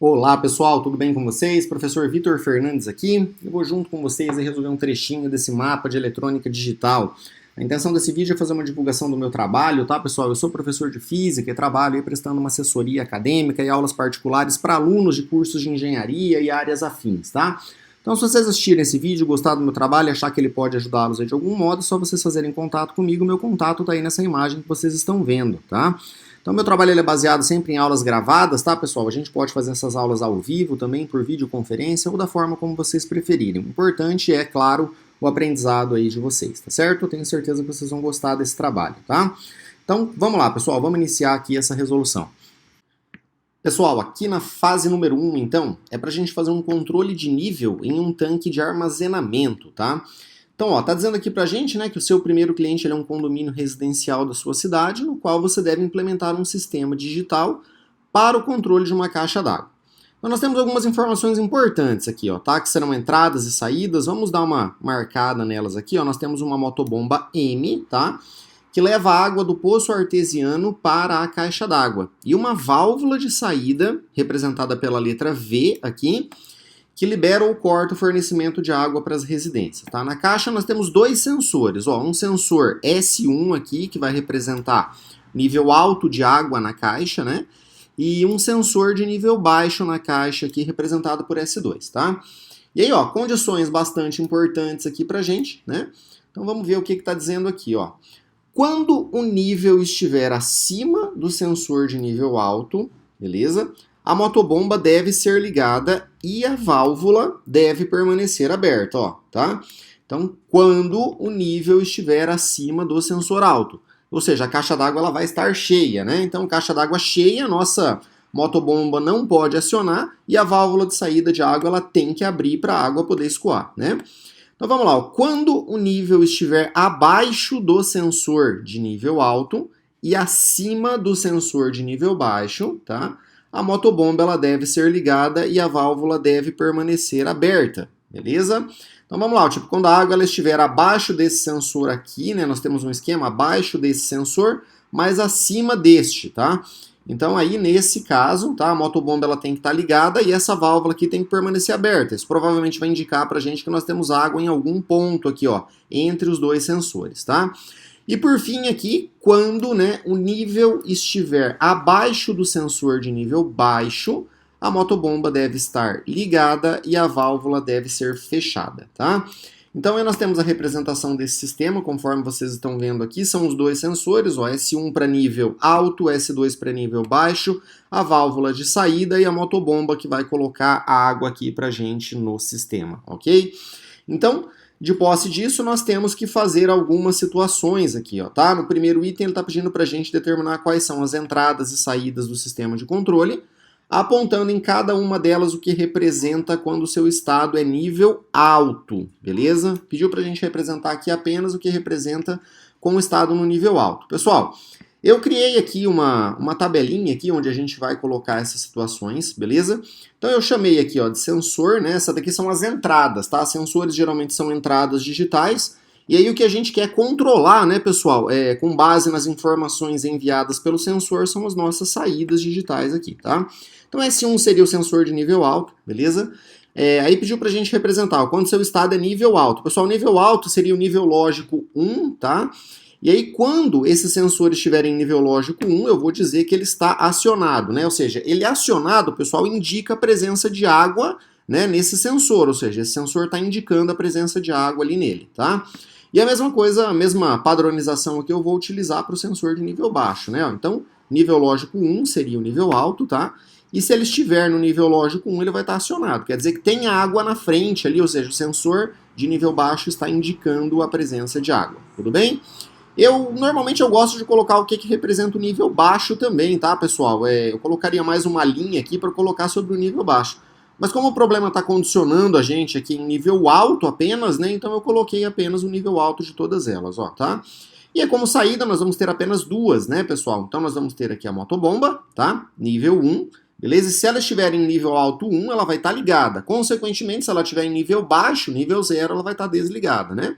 Olá pessoal, tudo bem com vocês? Professor Vitor Fernandes aqui. Eu vou junto com vocês e resolver um trechinho desse mapa de eletrônica digital. A intenção desse vídeo é fazer uma divulgação do meu trabalho, tá pessoal? Eu sou professor de física e trabalho aí prestando uma assessoria acadêmica e aulas particulares para alunos de cursos de engenharia e áreas afins, tá? Então se vocês assistirem esse vídeo, gostar do meu trabalho e achar que ele pode ajudá-los de algum modo, é só vocês fazerem contato comigo. Meu contato tá aí nessa imagem que vocês estão vendo, tá? Então, meu trabalho é baseado sempre em aulas gravadas, tá, pessoal? A gente pode fazer essas aulas ao vivo também, por videoconferência, ou da forma como vocês preferirem. O importante é, claro, o aprendizado aí de vocês, tá certo? Eu tenho certeza que vocês vão gostar desse trabalho, tá? Então, vamos lá, pessoal, vamos iniciar aqui essa resolução. Pessoal, aqui na fase número 1, então, é pra gente fazer um controle de nível em um tanque de armazenamento, tá? Então, ó, tá dizendo aqui pra gente, né, que o seu primeiro cliente ele é um condomínio residencial da sua cidade, no qual você deve implementar um sistema digital para o controle de uma caixa d'água. Então, nós temos algumas informações importantes aqui, ó, tá? Que serão entradas e saídas. Vamos dar uma marcada nelas aqui, ó. Nós temos uma motobomba M, tá? Que leva a água do poço artesiano para a caixa d'água. E uma válvula de saída, representada pela letra V aqui, que libera ou corta o fornecimento de água para as residências. Tá? Na caixa nós temos dois sensores. Ó, um sensor S1 aqui, que vai representar nível alto de água na caixa, né? E um sensor de nível baixo na caixa aqui, representado por S2. Tá? E aí, ó, condições bastante importantes aqui para a gente, né? Então vamos ver o que está dizendo aqui. Ó. Quando o nível estiver acima do sensor de nível alto, beleza? A motobomba deve ser ligada e a válvula deve permanecer aberta, ó, tá? Então, quando o nível estiver acima do sensor alto, ou seja, a caixa d'água ela vai estar cheia, né? Então, caixa d'água cheia, nossa motobomba não pode acionar e a válvula de saída de água ela tem que abrir para a água poder escoar, né? Então, vamos lá, ó. Quando o nível estiver abaixo do sensor de nível alto e acima do sensor de nível baixo, tá? A motobomba ela deve ser ligada e a válvula deve permanecer aberta, beleza? Então vamos lá, tipo, quando a água ela estiver abaixo desse sensor aqui, né, nós temos um esquema abaixo desse sensor, mas acima deste, tá? Então aí nesse caso, tá, a motobomba ela tem que estar ligada e essa válvula aqui tem que permanecer aberta. Isso provavelmente vai indicar pra gente que nós temos água em algum ponto aqui, ó, entre os dois sensores, tá? E por fim aqui, quando, né, o nível estiver abaixo do sensor de nível baixo, a motobomba deve estar ligada e a válvula deve ser fechada, tá? Então aí nós temos a representação desse sistema, conforme vocês estão vendo aqui, são os dois sensores, ó, S1 para nível alto, S2 para nível baixo, a válvula de saída e a motobomba que vai colocar a água aqui pra gente no sistema, ok? Então, de posse disso, nós temos que fazer algumas situações aqui, ó, tá? No primeiro item ele está pedindo para a gente determinar quais são as entradas e saídas do sistema de controle, apontando em cada uma delas o que representa quando o seu estado é nível alto, beleza? Pediu para a gente representar aqui apenas o que representa com o estado no nível alto. Pessoal, eu criei aqui uma tabelinha aqui onde a gente vai colocar essas situações, beleza? Então eu chamei aqui, ó, de sensor, né? Essa daqui são as entradas, tá? Sensores geralmente são entradas digitais. E aí o que a gente quer controlar, né, pessoal, com base nas informações enviadas pelo sensor, são as nossas saídas digitais aqui, tá? Então S1 seria o sensor de nível alto, beleza? Aí pediu pra gente representar, ó, quando seu estado é nível alto. Pessoal, nível alto seria o nível lógico 1, tá? E aí, quando esses sensores estiverem em nível lógico 1, eu vou dizer que ele está acionado, né? Ou seja, ele acionado, pessoal, indica a presença de água, né, nesse sensor, ou seja, esse sensor está indicando a presença de água ali nele, tá? E a mesma coisa, a mesma padronização aqui eu vou utilizar para o sensor de nível baixo, né? Então, nível lógico 1 seria o nível alto, tá? E se ele estiver no nível lógico 1, ele vai estar acionado. Quer dizer que tem água na frente ali, ou seja, o sensor de nível baixo está indicando a presença de água, tudo bem? Normalmente eu gosto de colocar o que representa o nível baixo também, tá, pessoal? Eu colocaria mais uma linha aqui para colocar sobre o nível baixo. Mas como o problema está condicionando a gente aqui em nível alto apenas, né? Então eu coloquei apenas o nível alto de todas elas, ó, tá? E como saída nós vamos ter apenas duas, né, pessoal? Então nós vamos ter aqui a motobomba, tá? Nível 1, beleza? E se ela estiver em nível alto 1, ela vai estar ligada. Consequentemente, se ela estiver em nível baixo, nível 0, ela vai estar desligada, né?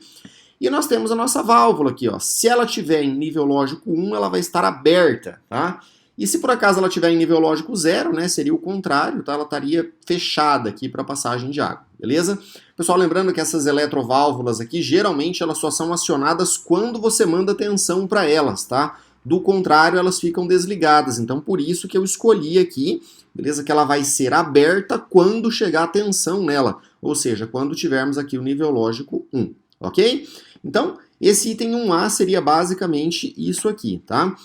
E nós temos a nossa válvula aqui, ó. Se ela estiver em nível lógico 1, ela vai estar aberta, tá? E se por acaso ela estiver em nível lógico 0, né, seria o contrário, tá? Ela estaria fechada aqui para passagem de água, beleza? Pessoal, lembrando que essas eletroválvulas aqui, geralmente elas só são acionadas quando você manda tensão para elas, tá? Do contrário, elas ficam desligadas, então por isso que eu escolhi aqui, beleza? Que ela vai ser aberta quando chegar a tensão nela, ou seja, quando tivermos aqui o nível lógico 1, ok? Então, esse item 1A seria basicamente isso aqui, tá?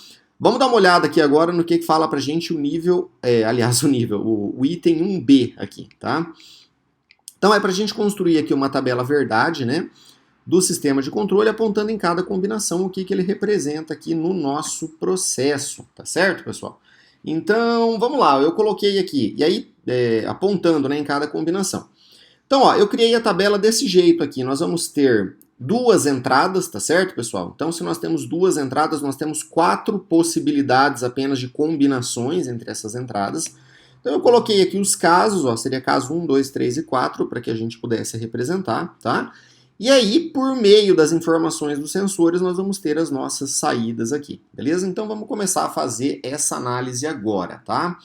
Vamos dar uma olhada aqui agora no que fala pra gente o nível, o item 1B aqui, tá? Então é pra gente construir aqui uma tabela verdade, né, do sistema de controle, apontando em cada combinação o que ele representa aqui no nosso processo, tá certo, pessoal? Então, vamos lá, eu coloquei aqui, e aí, apontando, né, em cada combinação. Então, ó, eu criei a tabela desse jeito aqui, nós vamos ter duas entradas, tá certo, pessoal? Então, se nós temos duas entradas, nós temos 4 possibilidades apenas de combinações entre essas entradas. Então, eu coloquei aqui os casos, ó, seria caso 1, 2, 3 e 4, para que a gente pudesse representar, tá? E aí, por meio das informações dos sensores, nós vamos ter as nossas saídas aqui, beleza? Então, vamos começar a fazer essa análise agora, tá?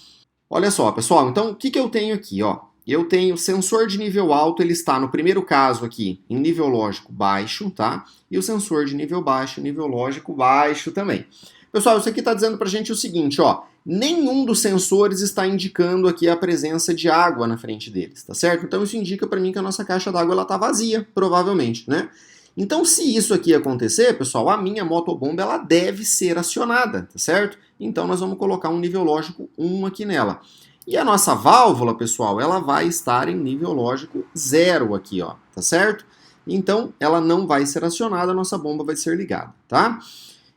Olha só, pessoal, então, o que eu tenho aqui, ó? Eu tenho sensor de nível alto, ele está no primeiro caso aqui em nível lógico baixo, tá? E o sensor de nível baixo, nível lógico baixo também. Pessoal, isso aqui está dizendo pra gente o seguinte, ó. Nenhum dos sensores está indicando aqui a presença de água na frente deles, tá certo? Então isso indica para mim que a nossa caixa d'água está vazia, provavelmente, né? Então se isso aqui acontecer, pessoal, a minha motobomba ela deve ser acionada, tá certo? Então nós vamos colocar um nível lógico 1 aqui nela. E a nossa válvula, pessoal, ela vai estar em nível lógico 0 aqui, ó, tá certo? Então, ela não vai ser acionada, a nossa bomba vai ser ligada, tá?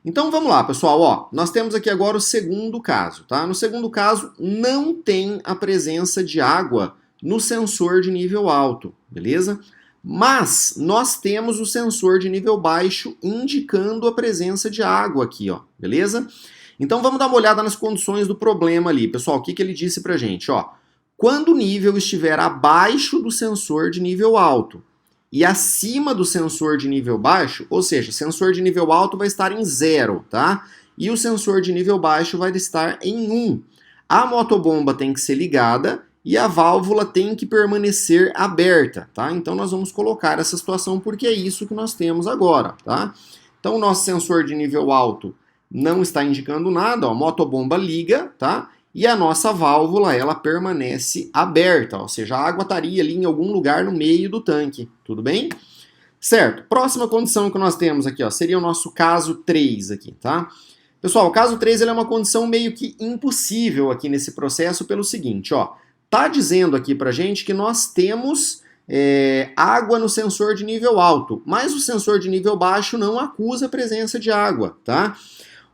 Então, vamos lá, pessoal, ó, nós temos aqui agora o segundo caso, tá? No segundo caso, não tem a presença de água no sensor de nível alto, beleza? Mas, nós temos o sensor de nível baixo indicando a presença de água aqui, ó, beleza? Então vamos dar uma olhada nas condições do problema ali. Pessoal, o que ele disse pra gente? Ó, quando o nível estiver abaixo do sensor de nível alto e acima do sensor de nível baixo, ou seja, o sensor de nível alto vai estar em 0, tá? E o sensor de nível baixo vai estar em 1. A motobomba tem que ser ligada e a válvula tem que permanecer aberta, tá? Então nós vamos colocar essa situação porque é isso que nós temos agora, tá? Então o nosso sensor de nível alto não está indicando nada, ó, a motobomba liga, tá? E a nossa válvula, ela permanece aberta, ou seja, a água estaria ali em algum lugar no meio do tanque, tudo bem? Certo, próxima condição que nós temos aqui, ó, seria o nosso caso 3 aqui, tá? Pessoal, o caso 3 ele é uma condição meio que impossível aqui nesse processo pelo seguinte, ó, tá dizendo aqui pra gente que nós temos água no sensor de nível alto, mas o sensor de nível baixo não acusa a presença de água, tá?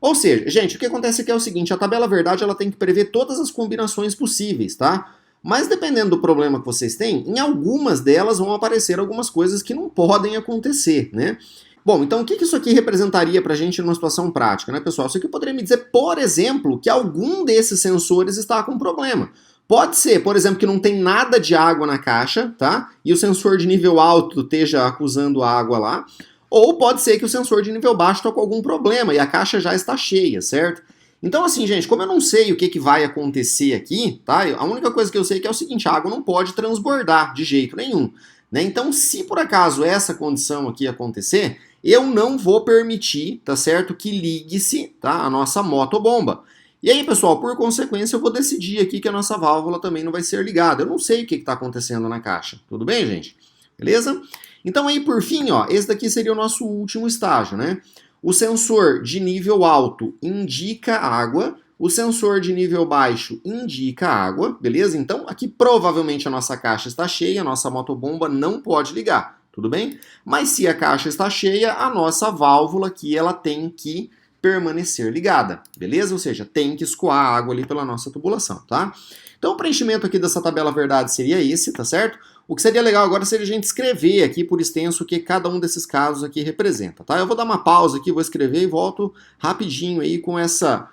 Ou seja, gente, o que acontece aqui é o seguinte, a tabela verdade ela tem que prever todas as combinações possíveis, tá? Mas dependendo do problema que vocês têm, em algumas delas vão aparecer algumas coisas que não podem acontecer, né? Bom, então o que isso aqui representaria pra gente numa situação prática, né, pessoal? Isso aqui poderia me dizer, por exemplo, que algum desses sensores está com problema. Pode ser, por exemplo, que não tem nada de água na caixa, tá? E o sensor de nível alto esteja acusando água lá. Ou pode ser que o sensor de nível baixo está com algum problema e a caixa já está cheia, certo? Então assim, gente, como eu não sei o que vai acontecer aqui, tá? A única coisa que eu sei é que é o seguinte, a água não pode transbordar de jeito nenhum, né? Então se por acaso essa condição aqui acontecer, eu não vou permitir, tá certo, que ligue-se, tá, a nossa motobomba. E aí, pessoal, por consequência, eu vou decidir aqui que a nossa válvula também não vai ser ligada. Eu não sei o que está acontecendo na caixa. Tudo bem, gente? Beleza? Então aí, por fim, ó, esse daqui seria o nosso último estágio, né? O sensor de nível alto indica água, o sensor de nível baixo indica água, beleza? Então aqui provavelmente a nossa caixa está cheia, a nossa motobomba não pode ligar, tudo bem? Mas se a caixa está cheia, a nossa válvula aqui ela tem que permanecer ligada, beleza? Ou seja, tem que escoar água ali pela nossa tubulação, tá? Então o preenchimento aqui dessa tabela verdade seria esse, tá certo? O que seria legal agora seria a gente escrever aqui por extenso o que cada um desses casos aqui representa, tá? Eu vou dar uma pausa aqui, vou escrever e volto rapidinho aí com essa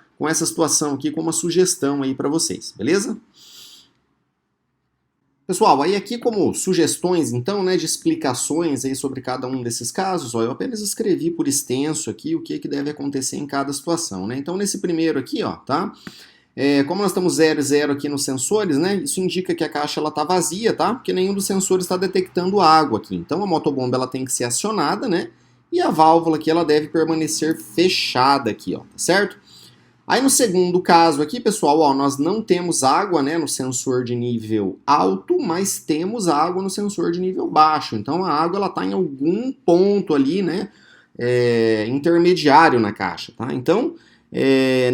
situação aqui, com uma sugestão aí para vocês, beleza? Pessoal, aí aqui como sugestões, então, né, de explicações aí sobre cada um desses casos, ó, eu apenas escrevi por extenso aqui o que deve acontecer em cada situação, né? Então, nesse primeiro aqui, ó, tá? Como nós estamos 0 e 0 aqui nos sensores, né, isso indica que a caixa está vazia, tá? Porque nenhum dos sensores está detectando água aqui. Então a motobomba ela tem que ser acionada, né? E a válvula aqui ela deve permanecer fechada aqui, ó, tá certo? Aí no segundo caso aqui, pessoal, ó, nós não temos água, né, no sensor de nível alto, mas temos água no sensor de nível baixo. Então a água ela está em algum ponto ali, né, intermediário na caixa, tá? Então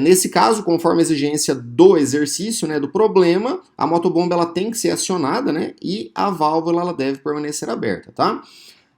nesse caso, conforme a exigência do exercício, né, do problema, a motobomba ela tem que ser acionada, né, e a válvula ela deve permanecer aberta, tá?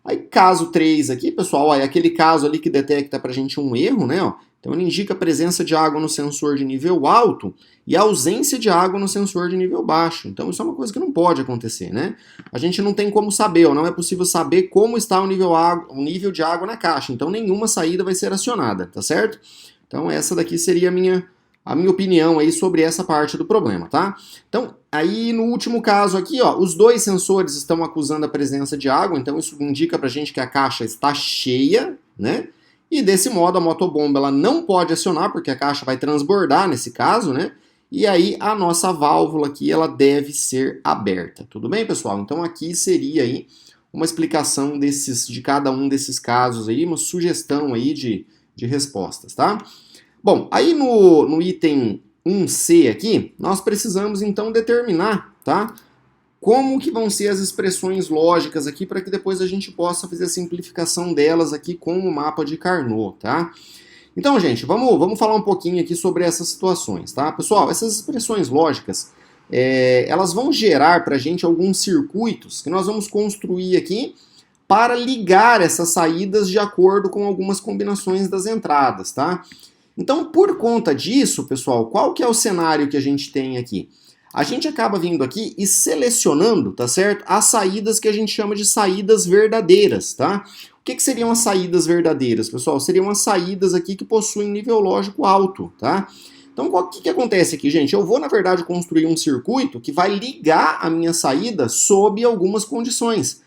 Aí caso 3 aqui, pessoal, ó, é aquele caso ali que detecta pra gente um erro, né, ó. Então ele indica a presença de água no sensor de nível alto e a ausência de água no sensor de nível baixo. Então isso é uma coisa que não pode acontecer, né? A gente não tem como saber, ó, não é possível saber como está o nível de água na caixa. Então nenhuma saída vai ser acionada, tá certo? Então essa daqui seria a minha opinião aí sobre essa parte do problema, tá? Então, aí no último caso aqui, ó, os dois sensores estão acusando a presença de água, então isso indica pra gente que a caixa está cheia, né? E desse modo a motobomba ela não pode acionar, porque a caixa vai transbordar nesse caso, né? E aí a nossa válvula aqui ela deve ser aberta. Tudo bem, pessoal? Então aqui seria aí uma explicação de cada um desses casos aí, uma sugestão aí de respostas, tá? Bom, aí no item 1C aqui, nós precisamos então determinar, tá? Como que vão ser as expressões lógicas aqui para que depois a gente possa fazer a simplificação delas aqui com o mapa de Carnot, tá? Então, gente, vamos falar um pouquinho aqui sobre essas situações, tá? Pessoal, essas expressões lógicas, elas vão gerar para a gente alguns circuitos que nós vamos construir aqui para ligar essas saídas de acordo com algumas combinações das entradas, tá? Então, por conta disso, pessoal, qual que é o cenário que a gente tem aqui? A gente acaba vindo aqui e selecionando, tá certo? As saídas que a gente chama de saídas verdadeiras, tá? O que seriam as saídas verdadeiras, pessoal? Seriam as saídas aqui que possuem nível lógico alto, tá? Então, o que acontece aqui, gente? Eu vou, na verdade, construir um circuito que vai ligar a minha saída sob algumas condições.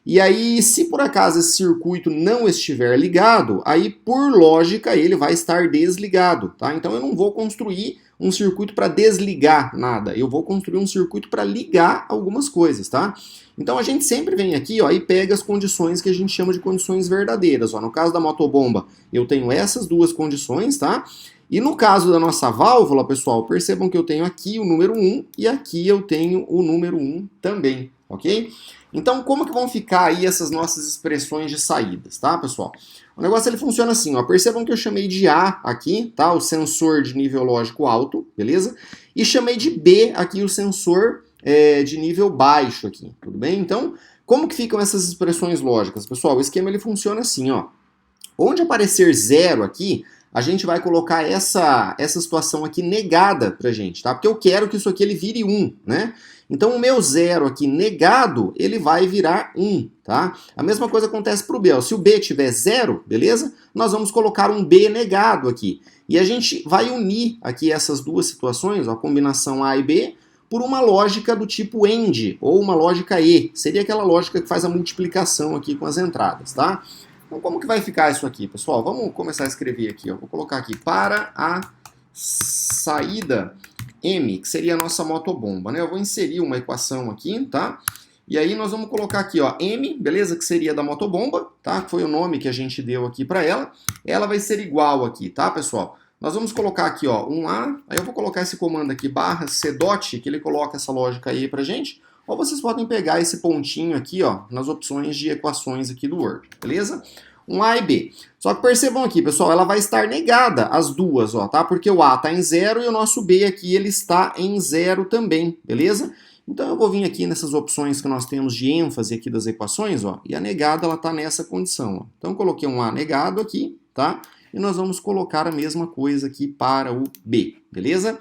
E aí, se por acaso esse circuito não estiver ligado, aí por lógica ele vai estar desligado, tá? Então eu não vou construir um circuito para desligar nada, eu vou construir um circuito para ligar algumas coisas, tá? Então a gente sempre vem aqui, ó, e pega as condições que a gente chama de condições verdadeiras, ó. No caso da motobomba, eu tenho essas duas condições, tá? E no caso da nossa válvula, pessoal, percebam que eu tenho aqui o número 1 e aqui eu tenho o número 1 também, ok? Então, como que vão ficar aí essas nossas expressões de saídas, tá, pessoal? O negócio ele funciona assim, ó. Percebam que eu chamei de A aqui, tá? O sensor de nível lógico alto, beleza? E chamei de B aqui o sensor de nível baixo aqui, tudo bem? Então, como que ficam essas expressões lógicas, pessoal? O esquema ele funciona assim, ó. Onde aparecer 0 aqui, a gente vai colocar essa situação aqui negada pra gente, tá? Porque eu quero que isso aqui ele vire 1, né? Então o meu 0 aqui negado, ele vai virar 1, tá? A mesma coisa acontece para o B. Ó. Se o B tiver 0, beleza? Nós vamos colocar um B negado aqui. E a gente vai unir aqui essas duas situações, ó, a combinação A e B, por uma lógica do tipo AND, ou uma lógica E. Seria aquela lógica que faz a multiplicação aqui com as entradas, tá? Então como que vai ficar isso aqui, pessoal? Vamos começar a escrever aqui, ó. Vou colocar aqui para a saída M, que seria a nossa motobomba, né? Eu vou inserir uma equação aqui, tá? E aí nós vamos colocar aqui, ó, M, beleza? Que seria da motobomba, tá? Que foi o nome que a gente deu aqui para ela. Ela vai ser igual aqui, tá, pessoal? Nós vamos colocar aqui, ó, um A. Aí eu vou colocar esse comando aqui, barra cdot, que ele coloca essa lógica aí pra gente. Ou vocês podem pegar esse pontinho aqui, ó, nas opções de equações aqui do Word, beleza? Um A e B. Só que percebam aqui, pessoal, ela vai estar negada as duas, ó, tá? Porque o A está em 0 e o nosso B aqui ele está em 0 também, beleza? Então eu vou vir aqui nessas opções que nós temos de ênfase aqui das equações, ó, e a negada ela está nessa condição, ó. Então eu coloquei um A negado aqui, tá? E nós vamos colocar a mesma coisa aqui para o B, beleza?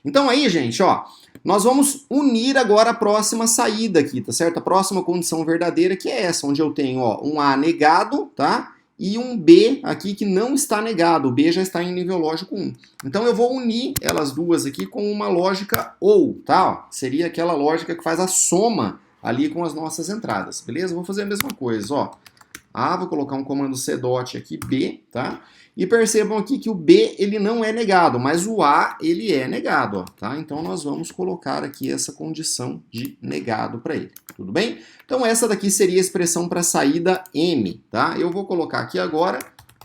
Então aí, gente, ó, nós vamos unir agora a próxima saída aqui, tá certo? A próxima condição verdadeira que é essa, onde eu tenho, ó, um A negado, tá? E um B aqui que não está negado, o B já está em nível lógico 1. Então eu vou unir elas duas aqui com uma lógica OU, tá? Ó, seria aquela lógica que faz a soma ali com as nossas entradas, beleza? Vou fazer a mesma coisa, ó. A, vou colocar um comando cdot aqui, B, tá? E percebam aqui que o B, ele não é negado, mas o A, ele é negado, ó, tá? Então, nós vamos colocar aqui essa condição de negado para ele, tudo bem? Então, essa daqui seria a expressão para a saída M, tá? Eu vou colocar aqui agora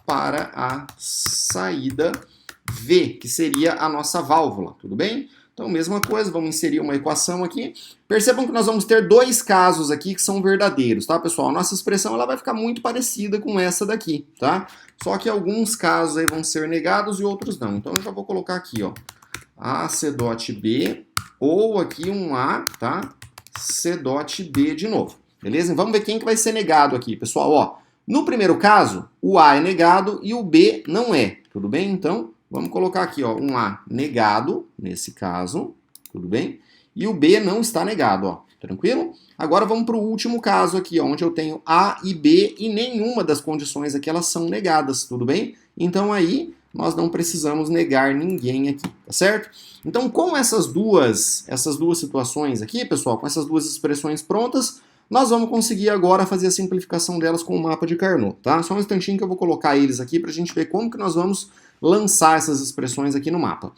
para a saída V, que seria a nossa válvula, tudo bem? Então, mesma coisa, vamos inserir uma equação aqui. Percebam que nós vamos ter dois casos aqui que são verdadeiros, tá, pessoal? A nossa expressão ela vai ficar muito parecida com essa daqui, tá? Só que alguns casos aí vão ser negados e outros não. Então, eu já vou colocar aqui, ó, A C dot B, ou aqui um A, tá? C dot B de novo, beleza? Vamos ver quem que vai ser negado aqui, pessoal, ó. No primeiro caso, o A é negado e o B não é, tudo bem? Então, vamos colocar aqui, ó, um A negado, nesse caso, tudo bem? E o B não está negado, ó, tranquilo? Agora vamos para o último caso aqui, ó, onde eu tenho A e B e nenhuma das condições aqui elas são negadas, tudo bem? Então aí nós não precisamos negar ninguém aqui, tá certo? Então com essas duas situações aqui, pessoal, com essas duas expressões prontas, nós vamos conseguir agora fazer a simplificação delas com o mapa de Carnot, tá? Só um instantinho que eu vou colocar eles aqui para a gente ver como que nós vamos lançar essas expressões aqui no mapa.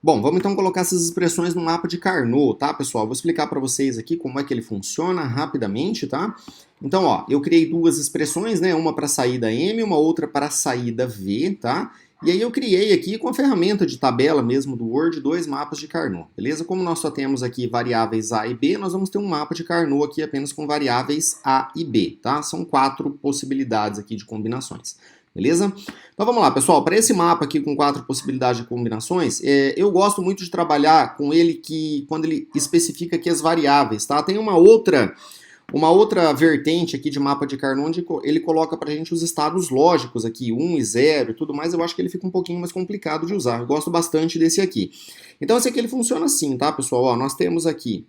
Bom, vamos então colocar essas expressões no mapa de Carnot, tá, pessoal? Vou explicar para vocês aqui como é que ele funciona rapidamente, tá? Então, ó, eu criei duas expressões, né? Uma para a saída M, uma outra para a saída V, tá? E aí eu criei aqui com a ferramenta de tabela mesmo do Word dois mapas de Carnot, beleza? Como nós só temos aqui variáveis A e B, nós vamos ter um mapa de Carnot aqui apenas com variáveis A e B, tá? São 4 possibilidades aqui de combinações. Beleza? Então vamos lá, pessoal. Para esse mapa aqui com 4 possibilidades de combinações, eu gosto muito de trabalhar com ele quando ele especifica aqui as variáveis, tá? Tem uma outra vertente aqui de mapa de Carnot onde ele coloca para a gente os estados lógicos aqui, 1 e 0 e tudo mais. Eu acho que ele fica um pouquinho mais complicado de usar. Eu gosto bastante desse aqui. Então esse aqui ele funciona assim, tá, pessoal? Ó, nós temos aqui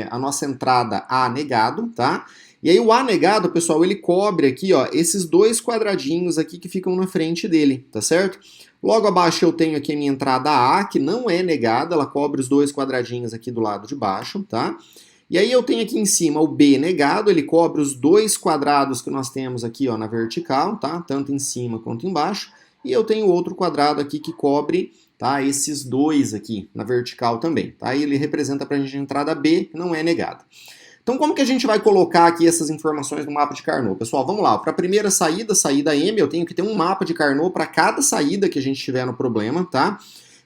a nossa entrada A negado, tá? E aí o A negado, pessoal, ele cobre aqui, ó, esses dois quadradinhos aqui que ficam na frente dele, tá certo? Logo abaixo eu tenho aqui a minha entrada A, que não é negada, ela cobre os dois quadradinhos aqui do lado de baixo, tá? E aí eu tenho aqui em cima o B negado, ele cobre os dois quadrados que nós temos aqui, ó, na vertical, tá? Tanto em cima quanto embaixo. E eu tenho outro quadrado aqui que cobre, tá, esses dois aqui na vertical também, tá? E ele representa pra gente a entrada B, que não é negada. Então, como que a gente vai colocar aqui essas informações no mapa de Carnot? Pessoal, vamos lá. Para a primeira saída, saída M, eu tenho que ter um mapa de Carnot para cada saída que a gente tiver no problema, tá?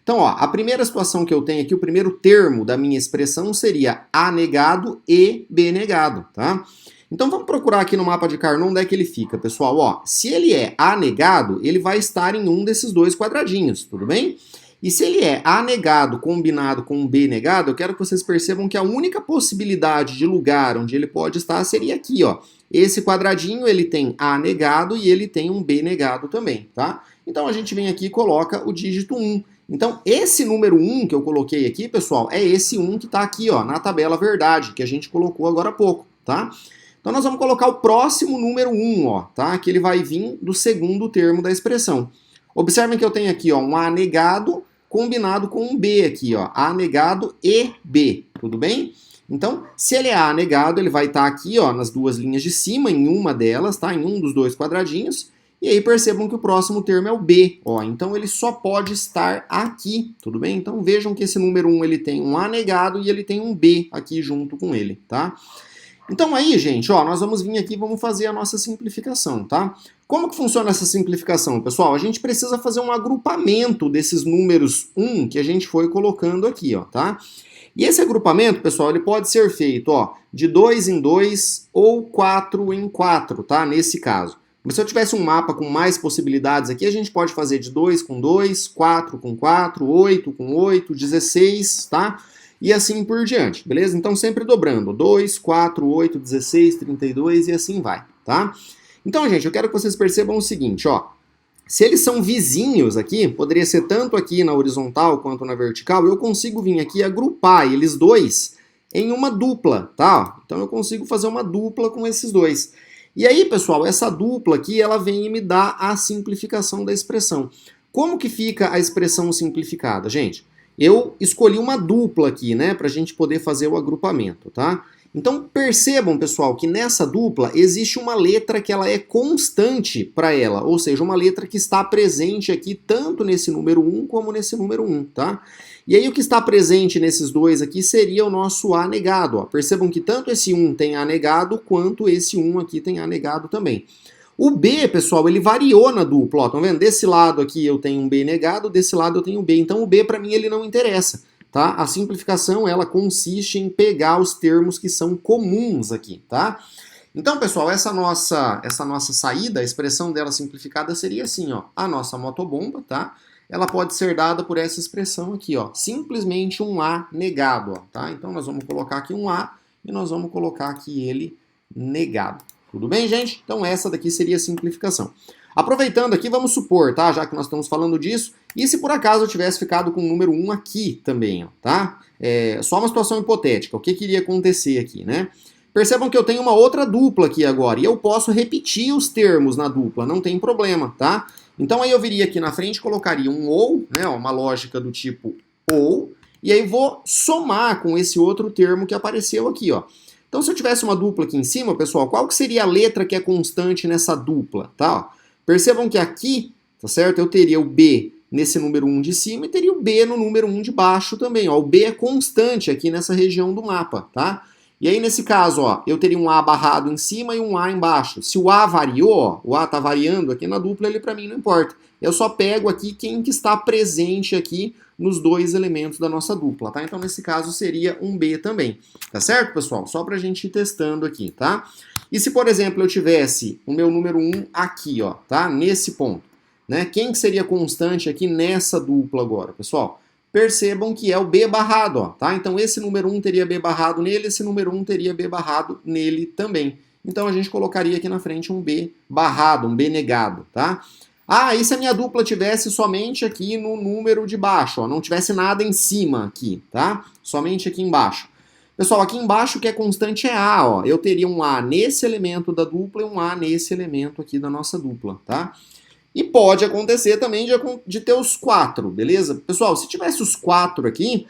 Então, ó, a primeira situação que eu tenho aqui, o primeiro termo da minha expressão seria A negado e B negado, tá? Então, vamos procurar aqui no mapa de Carnot onde é que ele fica, pessoal. Ó, se ele é A negado, ele vai estar em um desses dois quadradinhos, tudo bem? E se ele é A negado combinado com B negado, eu quero que vocês percebam que a única possibilidade de lugar onde ele pode estar seria aqui, ó. Esse quadradinho, ele tem A negado e ele tem um B negado também, tá? Então a gente vem aqui e coloca o dígito 1. Então esse número 1 que eu coloquei aqui, pessoal, é esse 1 que está aqui, ó, na tabela verdade, que a gente colocou agora há pouco, tá? Então nós vamos colocar o próximo número 1, ó, tá? Que ele vai vir do segundo termo da expressão. Observem que eu tenho aqui, ó, um A negado combinado com um B aqui, ó, A negado e B, tudo bem? Então, se ele é A negado, ele vai estar aqui, ó, nas duas linhas de cima, em uma delas, tá? Em um dos dois quadradinhos. E aí percebam que o próximo termo é o B, ó. Então ele só pode estar aqui, tudo bem? Então vejam que esse número 1 ele tem um A negado e ele tem um B aqui junto com ele, tá? Então aí, gente, ó, nós vamos vir aqui e vamos fazer a nossa simplificação, tá? Como que funciona essa simplificação, pessoal? A gente precisa fazer um agrupamento desses números 1 que a gente foi colocando aqui, ó, tá? E esse agrupamento, pessoal, ele pode ser feito, ó, de 2 em 2 ou 4 em 4, tá? Nesse caso. Mas se eu tivesse um mapa com mais possibilidades aqui, a gente pode fazer de 2 com 2, 4 com 4, 8 com 8, 16, tá? E assim por diante, beleza? Então sempre dobrando, 2, 4, 8, 16, 32 e assim vai, tá? Então, gente, eu quero que vocês percebam o seguinte, ó. Se eles são vizinhos aqui, poderia ser tanto aqui na horizontal quanto na vertical, eu consigo vir aqui e agrupar eles dois em uma dupla, tá? Então eu consigo fazer uma dupla com esses dois. E aí, pessoal, essa dupla aqui, ela vem e me dá a simplificação da expressão. Como que fica a expressão simplificada, gente? Eu escolhi uma dupla aqui, né, pra gente poder fazer o agrupamento, tá? Então percebam, pessoal, que nessa dupla existe uma letra que ela é constante para ela, ou seja, uma letra que está presente aqui tanto nesse número 1 como nesse número 1, tá? E aí o que está presente nesses dois aqui seria o nosso A negado, ó. Percebam que tanto esse 1 tem A negado, quanto esse 1 aqui tem A negado também. O B, pessoal, ele variou na dupla, ó, estão vendo? Desse lado aqui eu tenho um B negado, desse lado eu tenho um B, então o B para mim ele não interessa. Tá? A simplificação ela consiste em pegar os termos que são comuns aqui, tá? Então, pessoal, essa nossa saída, a expressão dela simplificada seria assim, ó, a nossa motobomba, tá? Ela pode ser dada por essa expressão aqui, ó, simplesmente um A negado, ó, tá? Então nós vamos colocar aqui um A e nós vamos colocar aqui ele negado. Tudo bem, gente? Então essa daqui seria a simplificação. Aproveitando aqui, vamos supor, tá? Já que nós estamos falando disso, e se por acaso eu tivesse ficado com o número 1 aqui também, ó, tá? Só uma situação hipotética, o que iria acontecer aqui, né? Percebam que eu tenho uma outra dupla aqui agora, e eu posso repetir os termos na dupla, não tem problema, tá? Então aí eu viria aqui na frente, colocaria um ou, né, uma lógica do tipo ou, e aí vou somar com esse outro termo que apareceu aqui, ó. Então se eu tivesse uma dupla aqui em cima, pessoal, qual que seria a letra que é constante nessa dupla, tá? Percebam que aqui, tá certo, eu teria o B nesse número 1 de cima e teria o B no número 1 de baixo também, ó. O B é constante aqui nessa região do mapa, tá? E aí nesse caso, ó, eu teria um A barrado em cima e um A embaixo. Se o A variou, ó, o A tá variando aqui na dupla, ele para mim não importa. Eu só pego aqui quem que está presente aqui nos dois elementos da nossa dupla, tá? Então nesse caso seria um B também, tá certo, pessoal? Só pra gente ir testando aqui, tá? E se, por exemplo, eu tivesse o meu número 1 aqui, ó, tá? Nesse ponto, né? Quem que seria constante aqui nessa dupla agora, pessoal? Percebam que é o B barrado, ó, tá? Então esse número 1 teria B barrado nele, esse número 1 teria B barrado nele também. Então a gente colocaria aqui na frente um B barrado, um B negado, tá? Ah, e se a minha dupla tivesse somente aqui no número de baixo, ó, não tivesse nada em cima aqui, tá? Somente aqui embaixo. Pessoal, aqui embaixo o que é constante é A, ó. Eu teria um A nesse elemento da dupla e um A nesse elemento aqui da nossa dupla, tá? E pode acontecer também de ter os 4, beleza? Pessoal, se tivesse os 4 aqui,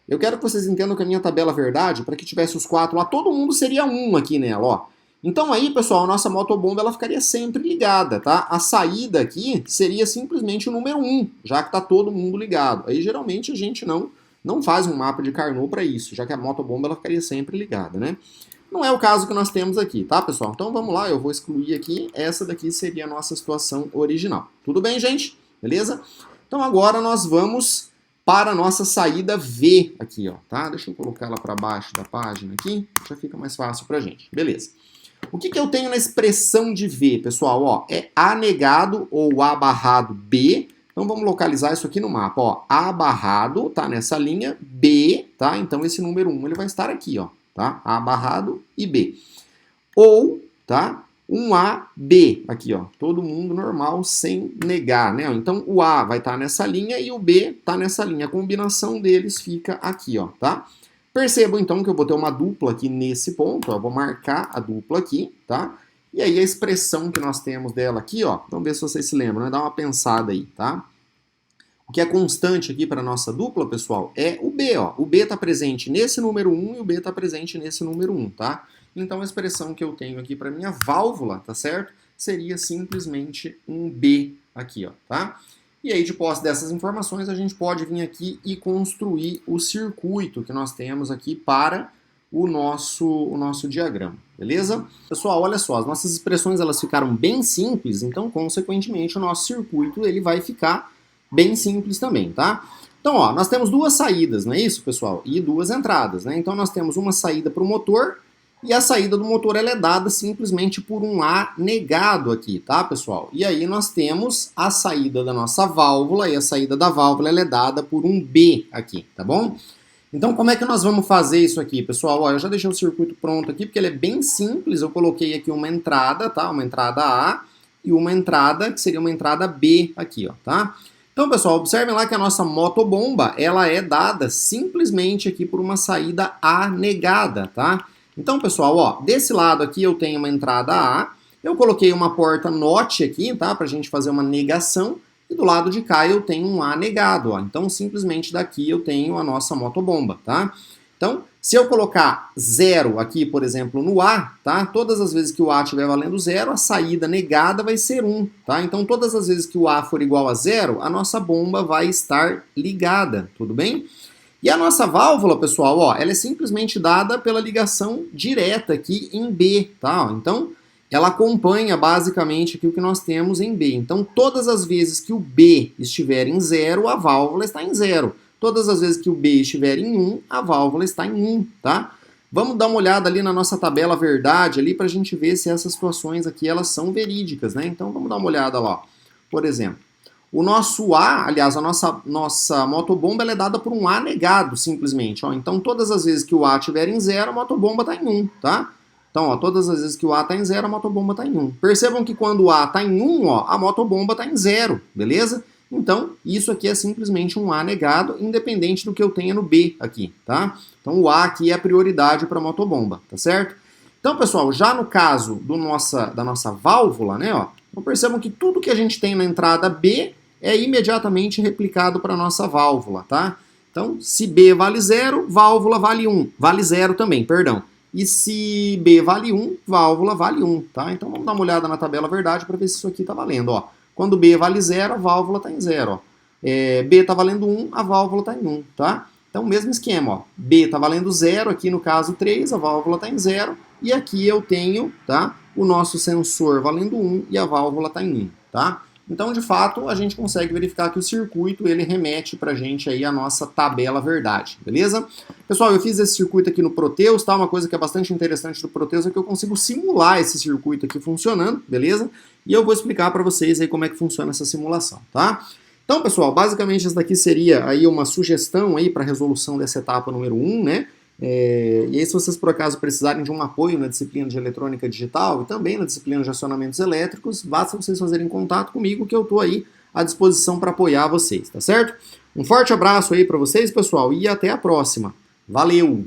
eu quero que vocês entendam que a minha tabela verdade, para que tivesse os 4 lá, todo mundo seria 1 aqui nela, ó. Então aí, pessoal, a nossa motobomba ela ficaria sempre ligada, tá? A saída aqui seria simplesmente o número 1, já que tá todo mundo ligado. Aí geralmente a gente não faz um mapa de Carnot para isso, já que a motobomba ela ficaria sempre ligada, né? Não é o caso que nós temos aqui, tá, pessoal? Então vamos lá, eu vou excluir aqui, essa daqui seria a nossa situação original. Tudo bem, gente? Beleza? Então agora nós vamos para a nossa saída V aqui, ó, tá? Deixa eu colocar ela para baixo da página aqui, já fica mais fácil pra gente. Beleza. O que eu tenho na expressão de V, pessoal? Ó, é A negado ou A barrado B. Então vamos localizar isso aqui no mapa, ó. A barrado tá nessa linha, B, tá? Então esse número 1 ele vai estar aqui, ó, tá? A barrado e B. Ou, tá? Um A, B, aqui, ó. Todo mundo normal, sem negar, né? Então o A vai estar nessa linha e o B tá nessa linha. A combinação deles fica aqui, ó, tá? Percebam então que eu vou ter uma dupla aqui nesse ponto, ó. Vou marcar a dupla aqui, tá? E aí a expressão que nós temos dela aqui, ó, vamos ver se vocês se lembram, né? Dá uma pensada aí, tá? O que é constante aqui para a nossa dupla, pessoal, é o B, ó. O B está presente nesse número 1 e o B está presente nesse número 1, tá? Então a expressão que eu tenho aqui para minha válvula, tá certo? Seria simplesmente um B aqui, ó, tá? E aí, de posse dessas informações, a gente pode vir aqui e construir o circuito que nós temos aqui para o nosso diagrama, beleza? Pessoal, olha só, as nossas expressões elas ficaram bem simples, então, consequentemente, o nosso circuito ele vai ficar bem simples também, tá? Então, ó, nós temos duas saídas, não é isso, pessoal? E duas entradas, né? Então, nós temos uma saída para o motor e a saída do motor ela é dada simplesmente por um A negado aqui, tá, pessoal? E aí nós temos a saída da nossa válvula e a saída da válvula ela é dada por um B aqui, tá bom? Então, como é que nós vamos fazer isso aqui, pessoal? Ó, eu já deixei o circuito pronto aqui porque ele é bem simples. Eu coloquei aqui uma entrada, tá? Uma entrada A e uma entrada que seria uma entrada B aqui, ó, tá? Então, pessoal, observem lá que a nossa motobomba, ela é dada simplesmente aqui por uma saída A negada, tá? Então, pessoal, ó, desse lado aqui eu tenho uma entrada A, eu coloquei uma porta NOT aqui, tá? Pra gente fazer uma negação, e do lado de cá eu tenho um A negado, ó. Então, simplesmente daqui eu tenho a nossa motobomba, tá? Então, Se eu colocar 0 aqui, por exemplo, no A, tá? Todas as vezes que o A estiver valendo 0, a saída negada vai ser 1, tá? Então, todas as vezes que o A for igual a 0, a nossa bomba vai estar ligada, tudo bem? E a nossa válvula, pessoal, ó, ela é simplesmente dada pela ligação direta aqui em B, tá? Então, ela acompanha basicamente aqui o que nós temos em B. Então, todas as vezes que o B estiver em 0, a válvula está em 0. Todas as vezes que o B estiver em 1, a válvula está em 1, tá? Vamos dar uma olhada ali na nossa tabela verdade ali para a gente ver se essas situações aqui elas são verídicas, né? Então vamos dar uma olhada lá. Por exemplo, o nosso A, aliás, a nossa motobomba ela é dada por um A negado, simplesmente. Ó. Então todas as vezes que o A estiver em 0, a motobomba está em 1, tá? Então, ó, todas as vezes que o A está em 0, a motobomba está em 1. Percebam que quando o A está em 1, ó, a motobomba está em 0, beleza? Então, isso aqui é simplesmente um A negado, independente do que eu tenha no B aqui, tá? Então, o A aqui é a prioridade para a motobomba, tá certo? Então, pessoal, já no caso da nossa válvula, né, ó, então percebam que tudo que a gente tem na entrada B é imediatamente replicado para a nossa válvula, tá? Então, se B vale 0, válvula vale 1. Vale 0 também, perdão. E se B vale 1, válvula vale 1, tá? Então, vamos dar uma olhada na tabela verdade para ver se isso aqui está valendo, ó. Quando B vale 0, a válvula está em 0. B está valendo 1, a válvula está em 1, tá? Então, mesmo esquema, ó. B está valendo 0, aqui no caso 3, a válvula está em 0. E aqui eu tenho, tá, o nosso sensor valendo 1 e a válvula está em 1, tá? Então, de fato, a gente consegue verificar que o circuito, ele remete pra gente aí a nossa tabela verdade, beleza? Pessoal, eu fiz esse circuito aqui no Proteus, tá? Uma coisa que é bastante interessante do Proteus é que eu consigo simular esse circuito aqui funcionando, beleza? E eu vou explicar para vocês aí como é que funciona essa simulação, tá? Então, pessoal, basicamente essa daqui seria aí uma sugestão aí para resolução dessa etapa número 1, né? E aí, se vocês por acaso precisarem de um apoio na disciplina de eletrônica digital e também na disciplina de acionamentos elétricos, basta vocês fazerem contato comigo que eu estou aí à disposição para apoiar vocês, tá certo? Um forte abraço aí para vocês, pessoal, e até a próxima. Valeu!